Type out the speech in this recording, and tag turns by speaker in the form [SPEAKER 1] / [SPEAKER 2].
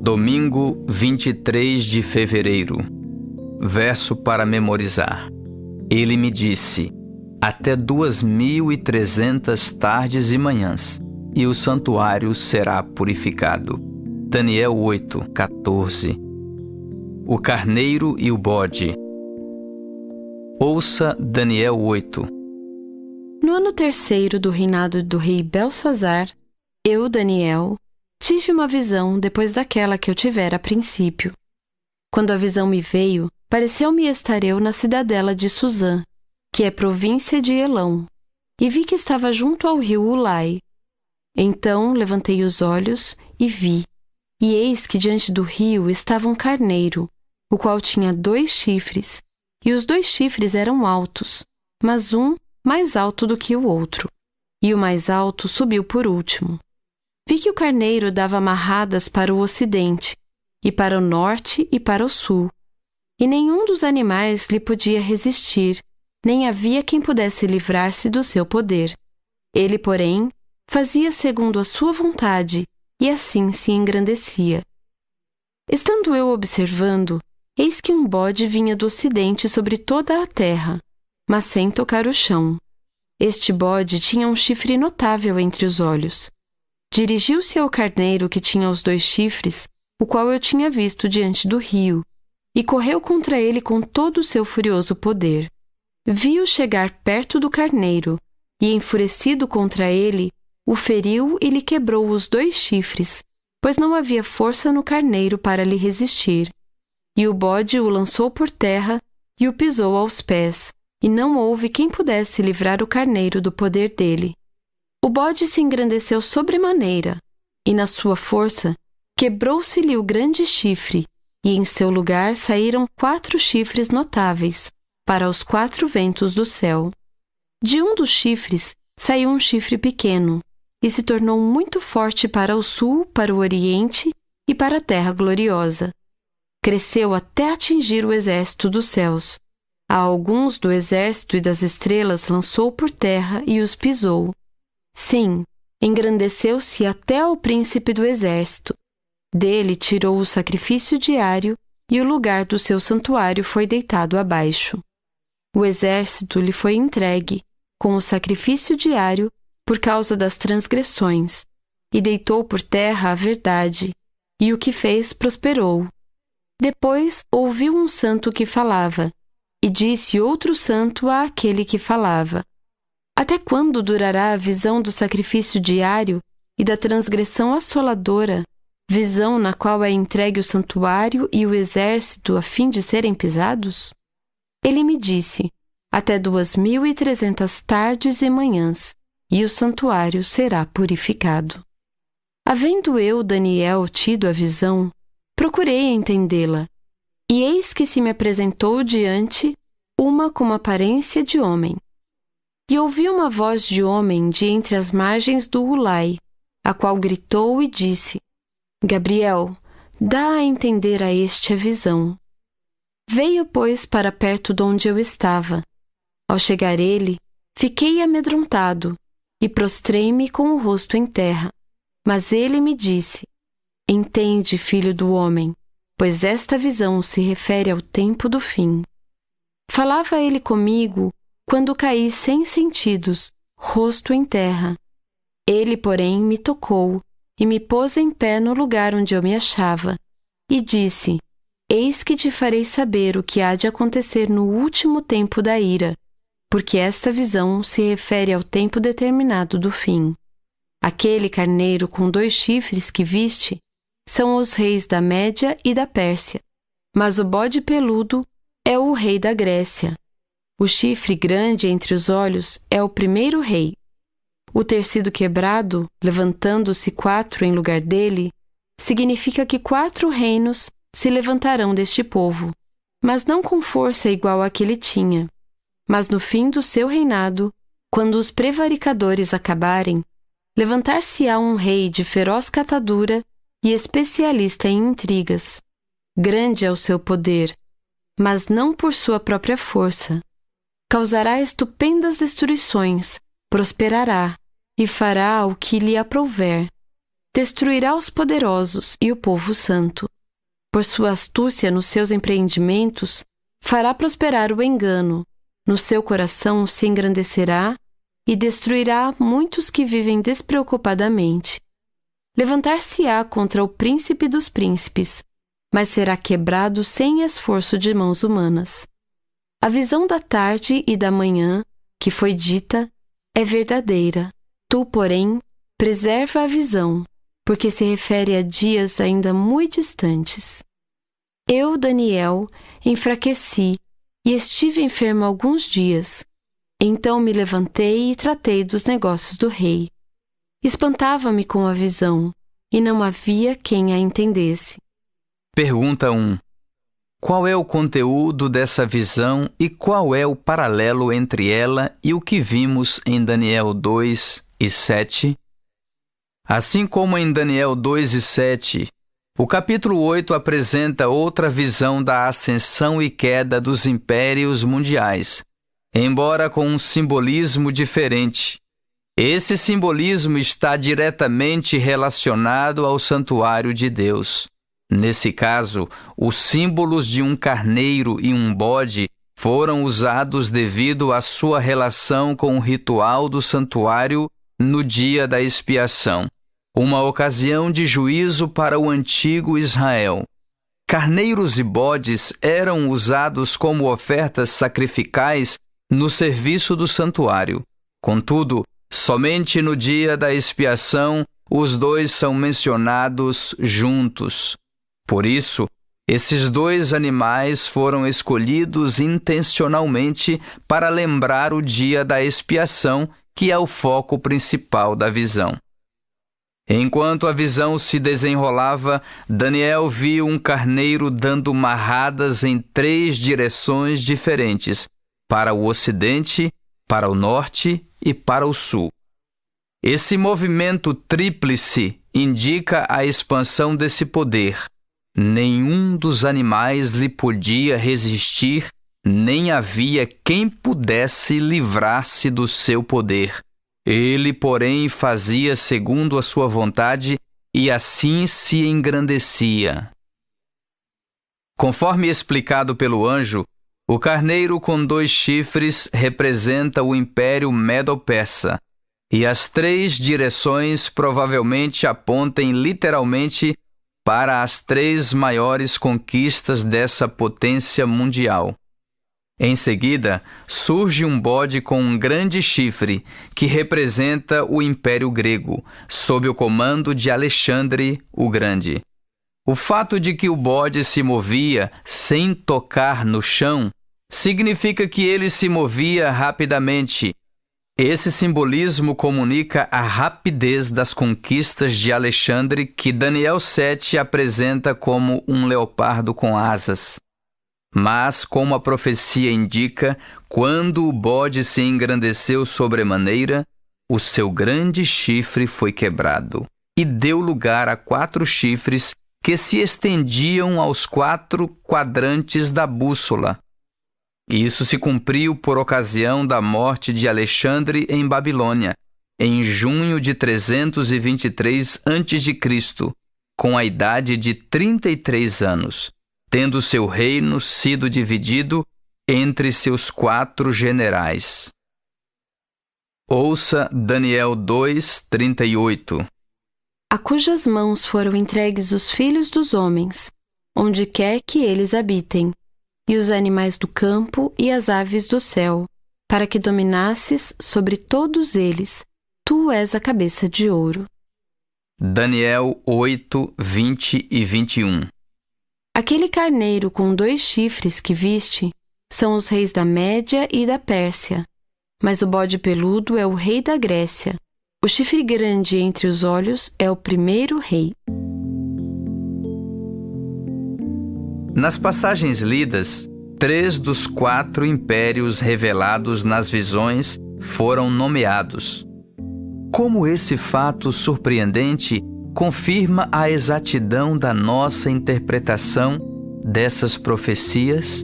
[SPEAKER 1] Domingo 23 de fevereiro. Verso para memorizar. Ele me disse: até 2.300 tardes e manhãs, e o santuário será purificado. Daniel 8:14. O carneiro e o bode. Ouça Daniel 8.
[SPEAKER 2] No ano terceiro do reinado do rei Belsazar, eu, Daniel, tive uma visão depois daquela que eu tivera a princípio. Quando a visão me veio, pareceu-me estar eu na cidadela de Susã, que é província de Elão, e vi que estava junto ao rio Ulai. Então levantei os olhos e vi, e eis que diante do rio estava um carneiro, o qual tinha 2 chifres, e os 2 chifres eram altos, mas um mais alto do que o outro, e o mais alto subiu por último. Vi que o carneiro dava amarradas para o ocidente, e para o norte e para o sul, e nenhum dos animais lhe podia resistir, nem havia quem pudesse livrar-se do seu poder. Ele, porém, fazia segundo a sua vontade, e assim se engrandecia. Estando eu observando, eis que um bode vinha do ocidente sobre toda a terra, mas sem tocar o chão. Este bode tinha um chifre notável entre os olhos. Dirigiu-se ao carneiro que tinha os 2 chifres, o qual eu tinha visto diante do rio, e correu contra ele com todo o seu furioso poder. Vi-o chegar perto do carneiro, e enfurecido contra ele, o feriu e lhe quebrou os 2 chifres, pois não havia força no carneiro para lhe resistir. E o bode o lançou por terra e o pisou aos pés, e não houve quem pudesse livrar o carneiro do poder dele. O bode se engrandeceu sobremaneira, e na sua força quebrou-se-lhe o grande chifre, e em seu lugar saíram 4 chifres notáveis, para os 4 ventos do céu. De um dos chifres saiu um chifre pequeno, e se tornou muito forte para o sul, para o oriente e para a terra gloriosa. Cresceu até atingir o exército dos céus. A alguns do exército e das estrelas lançou por terra e os pisou. Sim, engrandeceu-se até ao príncipe do exército. Dele tirou o sacrifício diário, e o lugar do seu santuário foi deitado abaixo. O exército lhe foi entregue, com o sacrifício diário, por causa das transgressões, e deitou por terra a verdade, e o que fez prosperou. Depois ouviu um santo que falava, e disse outro santo àquele que falava: até quando durará a visão do sacrifício diário e da transgressão assoladora, visão na qual é entregue o santuário e o exército a fim de serem pisados? Ele me disse: até 2.300 tardes e manhãs, e o santuário será purificado. Havendo eu, Daniel, tido a visão, procurei entendê-la, e eis que se me apresentou diante uma com aparência de homem. E ouvi uma voz de homem de entre as margens do Ulai, a qual gritou e disse: Gabriel, dá a entender a este a visão. Veio, pois, para perto de onde eu estava. Ao chegar ele, fiquei amedrontado, e prostrei-me com o rosto em terra. Mas ele me disse: entende, filho do homem, pois esta visão se refere ao tempo do fim. Falava ele comigo quando caí sem sentidos, rosto em terra. Ele, porém, me tocou e me pôs em pé no lugar onde eu me achava, e disse: eis que te farei saber o que há de acontecer no último tempo da ira, porque esta visão se refere ao tempo determinado do fim. Aquele carneiro com 2 chifres que viste são os reis da Média e da Pérsia, mas o bode peludo é o rei da Grécia. O chifre grande entre os olhos é o primeiro rei. O ter sido quebrado, levantando-se 4 em lugar dele, significa que 4 reinos se levantarão deste povo, mas não com força igual à que ele tinha. Mas no fim do seu reinado, quando os prevaricadores acabarem, levantar-se-á um rei de feroz catadura e especialista em intrigas. Grande é o seu poder, mas não por sua própria força. Causará estupendas destruições, prosperará, e fará o que lhe aprouver. destruirá os poderosos e o povo santo. Por sua astúcia nos seus empreendimentos, fará prosperar o engano, no seu coração se engrandecerá e destruirá muitos que vivem despreocupadamente. Levantar-se-á contra o príncipe dos príncipes, mas será quebrado sem esforço de mãos humanas. A visão da tarde e da manhã, que foi dita, é verdadeira. Tu, porém, preserva a visão, porque se refere a dias ainda muito distantes. Eu, Daniel, enfraqueci e estive enfermo alguns dias. Então me levantei e tratei dos negócios do rei. Espantava-me com a visão, e não havia quem a entendesse.
[SPEAKER 1] Pergunta 1. Qual é o conteúdo dessa visão e qual é o paralelo entre ela e o que vimos em Daniel 2 e 7? Assim como em Daniel 2 e 7, o capítulo 8 apresenta outra visão da ascensão e queda dos impérios mundiais, embora com um simbolismo diferente. Esse simbolismo está diretamente relacionado ao santuário de Deus. Nesse caso, os símbolos de um carneiro e um bode foram usados devido à sua relação com o ritual do santuário no dia da expiação, uma ocasião de juízo para o antigo Israel. Carneiros e bodes eram usados como ofertas sacrificais no serviço do santuário. Contudo, somente no dia da expiação, os dois são mencionados juntos. Por isso, esses dois animais foram escolhidos intencionalmente para lembrar o dia da expiação, que é o foco principal da visão. Enquanto a visão se desenrolava, Daniel viu um carneiro dando marradas em 3 direções diferentes, para o ocidente, para o norte e para o sul. Esse movimento tríplice indica a expansão desse poder. Nenhum dos animais lhe podia resistir, nem havia quem pudesse livrar-se do seu poder. Ele, porém, fazia segundo a sua vontade e assim se engrandecia. Conforme explicado pelo anjo, o carneiro com 2 chifres representa o Império Medo-Persa, e as 3 direções provavelmente apontem literalmente para as 3 maiores conquistas dessa potência mundial. Em seguida, surge um bode com um grande chifre, que representa o Império Grego, sob o comando de Alexandre o Grande. O fato de que o bode se movia sem tocar no chão significa que ele se movia rapidamente. Esse simbolismo comunica a rapidez das conquistas de Alexandre, que Daniel 7 apresenta como um leopardo com asas. Mas, como a profecia indica, quando o bode se engrandeceu sobremaneira, o seu grande chifre foi quebrado e deu lugar a 4 chifres que se estendiam aos 4 quadrantes da bússola. Isso se cumpriu por ocasião da morte de Alexandre em Babilônia, em junho de 323 a.C., com a idade de 33 anos, tendo seu reino sido dividido entre seus 4 generais. Ouça Daniel 2:38.
[SPEAKER 2] A cujas mãos foram entregues os filhos dos homens, onde quer que eles habitem, e os animais do campo e as aves do céu, para que dominasses sobre todos eles. Tu és a cabeça de ouro.
[SPEAKER 1] Daniel 8, 20 e 21.
[SPEAKER 2] Aquele carneiro com 2 chifres que viste são os reis da Média e da Pérsia, mas o bode peludo é o rei da Grécia. O chifre grande entre os olhos é o primeiro rei.
[SPEAKER 1] Nas passagens lidas, 3 dos 4 impérios revelados nas visões foram nomeados. Como esse fato surpreendente confirma a exatidão da nossa interpretação dessas profecias?